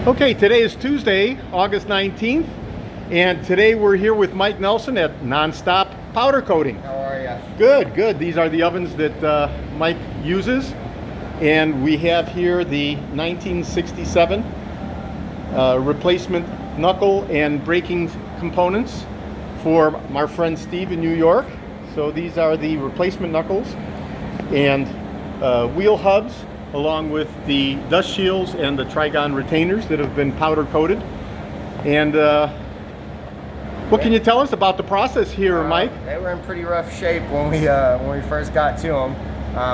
Okay, today is Tuesday, August 19th, and today we're here with Mike Nelson at Nonstop Powder Coating. How are you? Good, good. These are the ovens that Mike uses, and we have here the 1967 replacement knuckle and braking components for our friend Steve in New York. So these are the replacement knuckles and wheel hubs, along with the dust shields and the trigon retainers that have been powder coated. And what can you tell us about the process here, Mike? They were in pretty rough shape when we first got to them.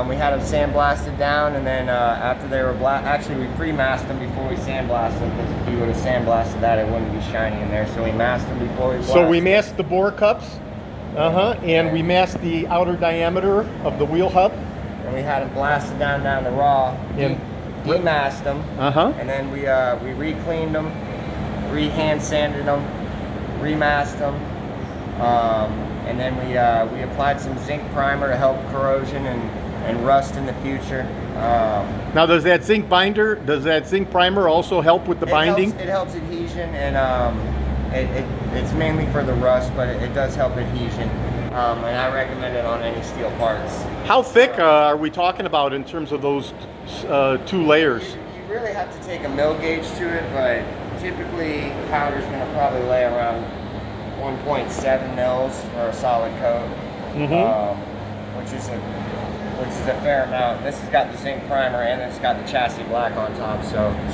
We had them sandblasted down, and then after they were actually we pre-masked them before we sandblasted them, because if we would have sandblasted that, it wouldn't be shiny in there. So we masked them before we blasted. So we masked the bore cups, and we masked the outer diameter of the wheel hub. And we had them blasted down the raw, demasked them, and then we re-cleaned them, re-hand sanded them, remasked them, and then we applied some zinc primer to help corrosion and rust in the future. Now, does that zinc primer also help with the binding? It helps adhesion, and it's mainly for the rust, but it does help adhesion. And I recommend it on any steel parts. How thick are we talking about in terms of those two layers? You really have to take a mill gauge to it, but typically powder's going to probably lay around 1.7 mils for a solid coat, which is a fair amount. This has got the zinc primer and it's got the chassis black on top.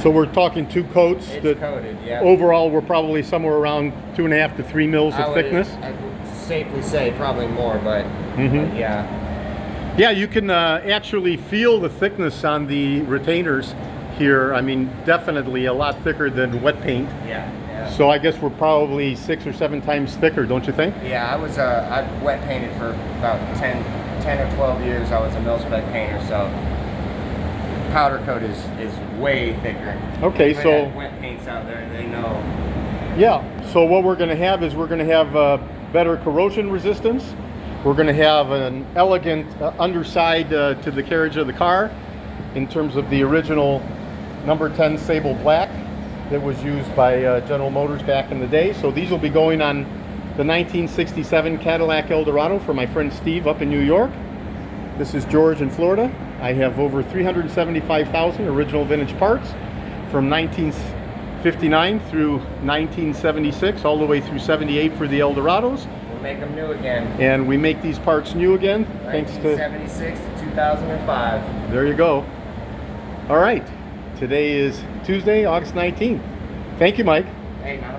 So we're talking two coats. It's coated, yeah. Overall, we're probably somewhere around 2.5 to 3 mils of thickness. I would safely say probably more, but yeah. Yeah, you can actually feel the thickness on the retainers here. I mean, definitely a lot thicker than wet paint. Yeah. So I guess we're probably 6 or 7 times thicker, don't you think? Yeah, I wet painted for about 10 or 12 years. I was a mil-spec painter, so powder coat is way thicker. Okay, even so wet paints out there, they know. Yeah, so what we're going to have is we're going to have better corrosion resistance. We're going to have an elegant underside to the carriage of the car in terms of the original number 10 sable black that was used by General Motors back in the day. So these will be going on the 1967 Cadillac Eldorado for my friend Steve up in New York. This is George in Florida. I have over 375,000 original vintage parts from 1959 through 1976, all the way through 78 for the Eldorados. We'll make them new again. And we make these parts new again, thanks to 1976 to 2005. There you go. All right, today is Tuesday, August 19th. Thank you, Mike. Hey,